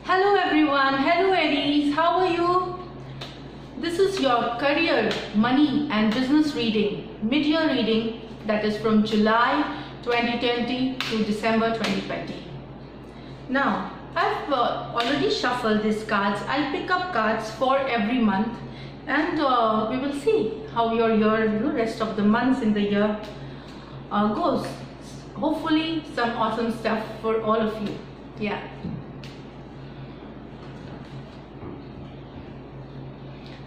Hello everyone, hello Aries, how are you? This is your career, money and business reading, mid-year reading, that is from July 2020 to December 2020. Now, I've already shuffled these cards. I'll pick up cards for every month and we will see how your year, rest of the months in the year goes. Hopefully some awesome stuff for all of you. Yeah.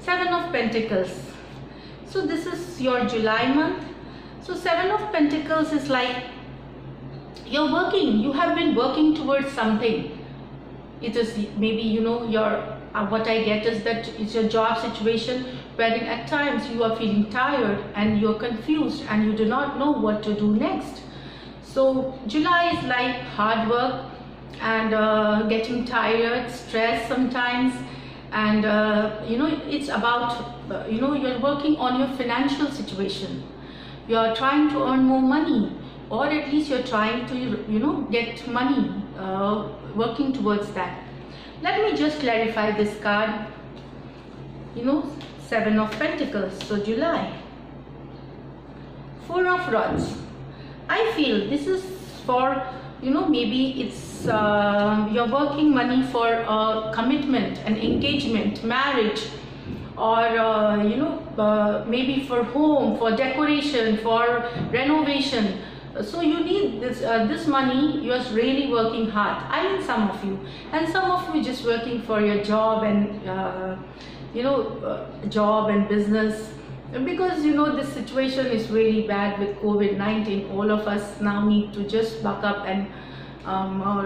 Seven of Pentacles. So this is your July month. So Seven of Pentacles is like you're working. You have been working towards something. It is maybe your what I get is that it's your job situation wherein at times you are feeling tired and you're confused and you do not know what to do next. So July is like hard work and getting tired, stress sometimes. And it's about you're working on your financial situation. You're trying to earn more money, or at least you're trying to get money, working towards that. Let me just clarify this card. Seven of Pentacles, so July. Four of Rods. I feel this is for maybe it's you're working money for commitment and engagement, marriage, or maybe for home, for decoration, for renovation. So you need this money. You're really working hard. I mean, some of you, and some of you just working for your job and job and business. Because this situation is really bad with COVID-19. All of us now need to just buck up and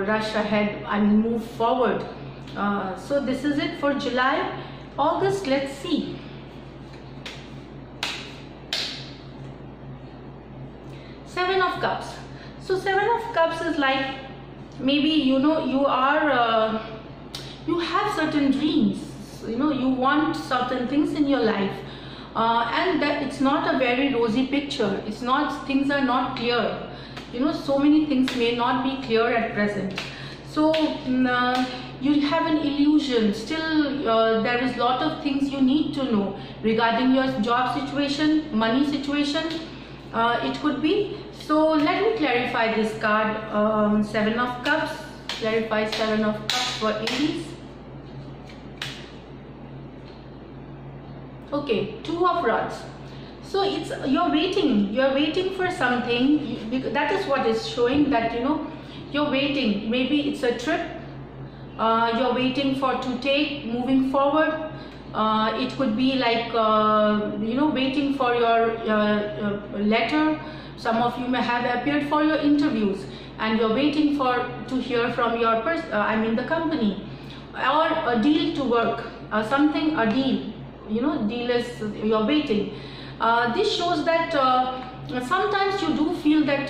rush ahead and move forward. So this is it for July. August, let's see. Seven of Cups. So Seven of Cups is like maybe you are you have certain dreams. You want certain things in your life. And that it's not a very rosy picture. It's not, things are not clear. So many things may not be clear at present. So you have an illusion. Still, there is a lot of things you need to know regarding your job situation, money situation. It could be. So let me clarify this card. Seven of Cups. Clarify Seven of Cups for Aries. Okay, Two of Rods. So it's you're waiting for something. That is what is showing, that you're waiting. Maybe it's a trip you're waiting for to take moving forward. It could be like waiting for your letter. Some of you may have appeared for your interviews and you're waiting to hear from your the company, or a deal to work, a deal. Deal is you're waiting. This shows that sometimes you do feel that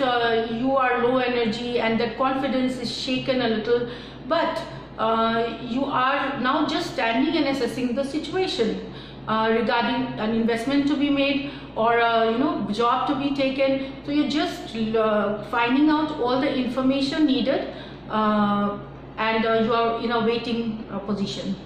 you are low energy and that confidence is shaken a little, but you are now just standing and assessing the situation regarding an investment to be made or a job to be taken. So you're just finding out all the information needed and you are in a waiting position.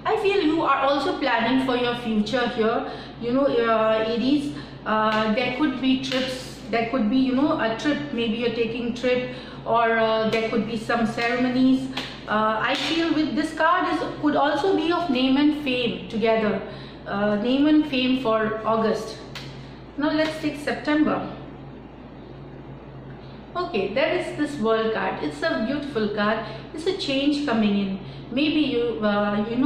I feel you are also planning for your future here. Aries, there could be trips, there could be a trip, maybe you're taking trip, or there could be some ceremonies. I feel with this card could also be of name and fame together. Name and fame for August. Now let's take September. Okay, there is this World card. It's a beautiful card. It's a change coming in. Maybe you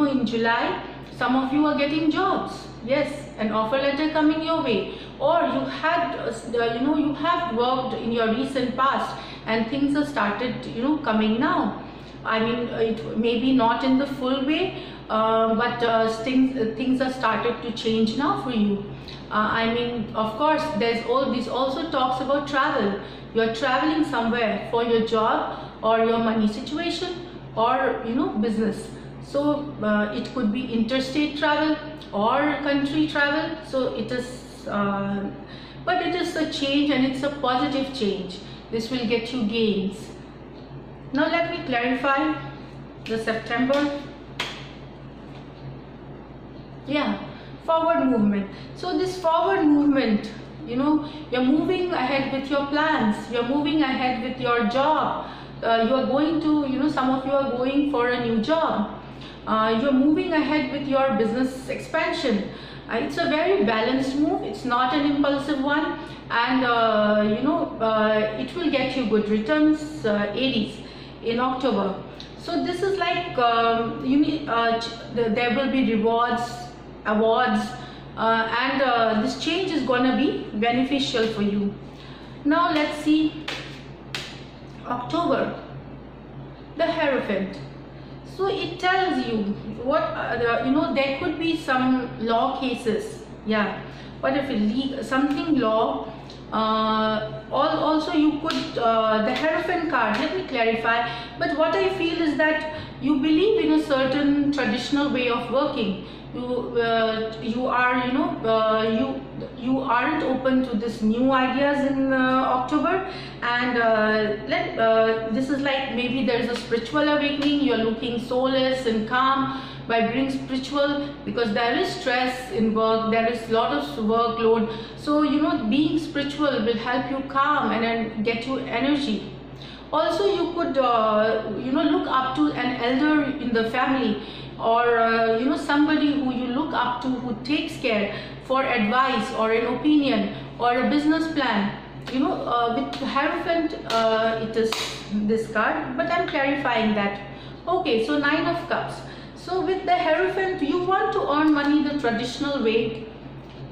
in July, some of you are getting jobs. Yes, an offer letter coming your way, or you had you have worked in your recent past and things have started coming now. I mean, it maybe not in the full way, but things are started to change now for you. I mean, of course, this also talks about travel. You're traveling somewhere for your job or your money situation or business. So it could be interstate travel or country travel. So it is but it is a change and it's a positive change. This will get you gains. Now let me clarify the September. Yeah, forward movement. So this forward movement, you know, you're moving ahead with your plans, you're moving ahead with your job. You are going to, you know, some of you are going for a new job. You're moving ahead with your business expansion. It's a very balanced move. It's not an impulsive one, and you know, it will get you good returns, Aries, in October. So this is like you need, there will be rewards, awards, and this change is going to be beneficial for you. Now let's see October, the Hierophant. So it tells you what you know, there could be some law cases. Yeah, what if it something law, also you could the Hierophant card, let me clarify, but what I feel is that you believe in a certain traditional way of working. You are, you know, you aren't open to this new ideas in October, and this is like maybe there is a spiritual awakening. You're looking solace and calm by being spiritual, because there is stress in work, there is a lot of workload. So you know, being spiritual will help you calm and then get you energy. Also you could you know, look up to an elder in the family, or you know, somebody who you look up to, who takes care for advice or an opinion or a business plan. You know, with Hierophant it is this card, but I'm clarifying that. Okay, so 9 of Cups. So with the Hierophant, you want to earn money the traditional way.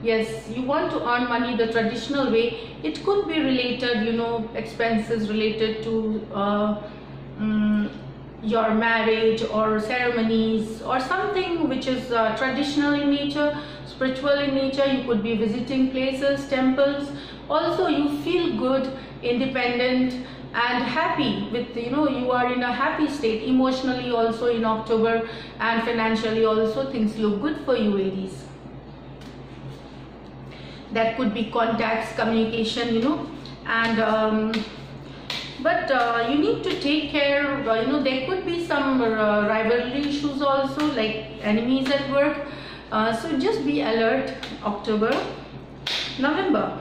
Yes, you want to earn money the traditional way. It could be related, you know, expenses related to your marriage or ceremonies, or something which is traditional in nature, spiritual in nature. You could be visiting places, temples. Also you feel good, independent and happy with, you know, you are in a happy state emotionally also in October, and financially also things look good for you, Aries. That could be contacts, communication, you know, and but you need to take care. You know, there could be some rivalry issues also, like enemies at work. So just be alert, October. November,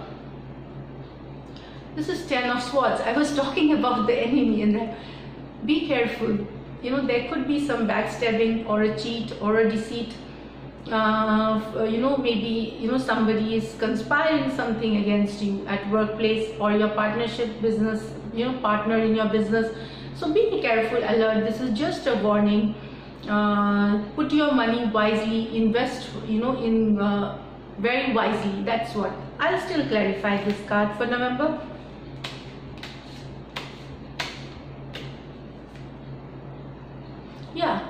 this is 10 of Swords. I was talking about the enemy, and be careful. You know, there could be some backstabbing or a cheat or a deceit. You know, maybe, you know, somebody is conspiring something against you at workplace, or your partnership business, you know, partner in your business. So be careful, alert. This is just a warning. Put your money wisely, invest, you know, in very wisely. That's what I'll still clarify this card for November. Yeah,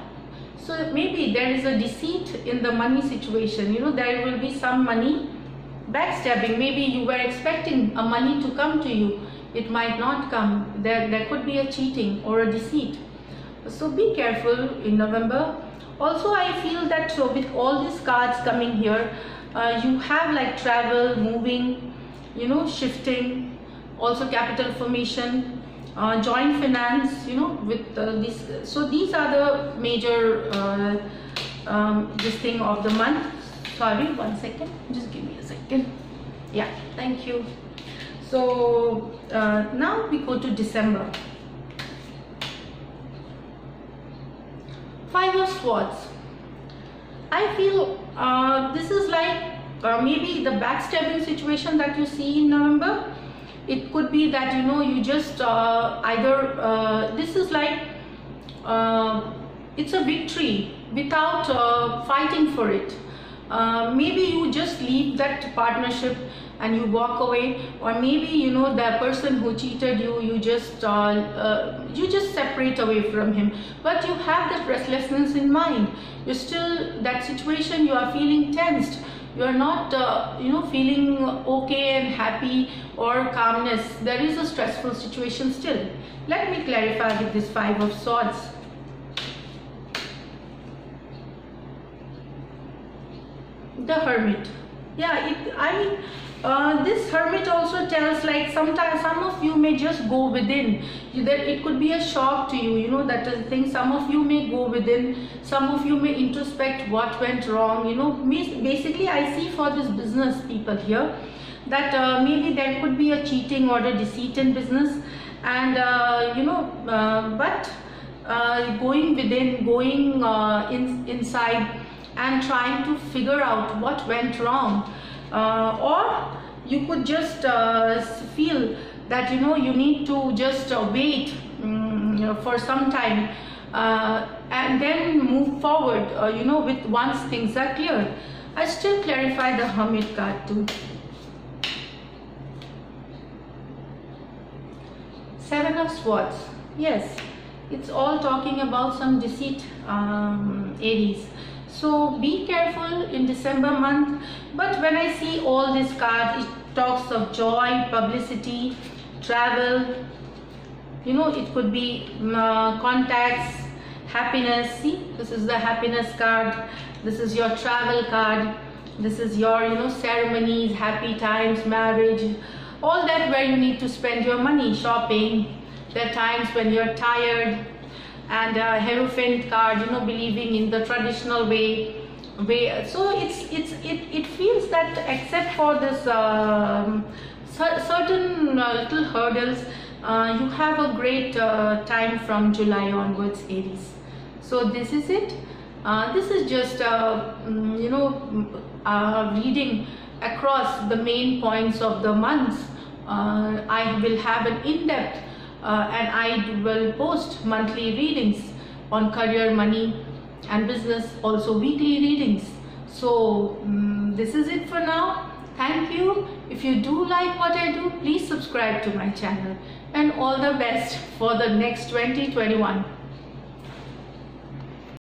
so maybe there is a deceit in the money situation. You know, there will be some money backstabbing. Maybe you were expecting a money to come to you, it might not come. There could be a cheating or a deceit. So be careful in November. Also I feel that with all these cards coming here, you have like travel, moving, you know, shifting, also capital formation, joint finance, you know, with this. So these are the major this thing of the month. Sorry, 1 second, just give me a second. Yeah, thank you. So now we go to December. 5 of Swords. I feel this is like maybe the backstabbing situation that you see in November. It could be that, you know, you just either this is like it's a victory without fighting for it. Maybe you just leave that partnership and you walk away, or maybe, you know, the person who cheated you, you just separate away from him, but you have that restlessness in mind. You're still, that situation, you are feeling tensed. You are not you know, feeling okay and happy or calmness. There is a stressful situation still. Let me clarify with this 5 of Swords. The Hermit. Yeah, I mean, This hermit also tells, like, sometimes some of you may just go within. That it could be a shock to you, you know, that is the thing. Some of you may go within, some of you may introspect what went wrong, you know. Basically I see for this business people here that maybe there could be a cheating or a deceit in business, and you know, but going within, going inside and trying to figure out what went wrong. Or you could just feel that, you know, you need to just wait you know, for some time and then move forward, you know, with once things are clear. I still clarify the Hermit card too. Seven of Swords. Yes, it's all talking about some deceit, Aries. So be careful in December month. But when I see all this card, it talks of joy, publicity, travel, you know, it could be contacts, happiness. See, this is the happiness card, this is your travel card, this is your, you know, ceremonies, happy times, marriage, all that where you need to spend your money, shopping. There are times when you're tired. And Hierophant card, you know, believing in the traditional way. So it feels that except for this certain little hurdles, you have a great time from July onwards, Aries. So this is it. This is just you know, reading across the main points of the months. I will have an in-depth and I will post monthly readings on career, money and business, also weekly readings. So this is it for now. Thank you. If you do like what I do, please subscribe to my channel, and all the best for the next 2021.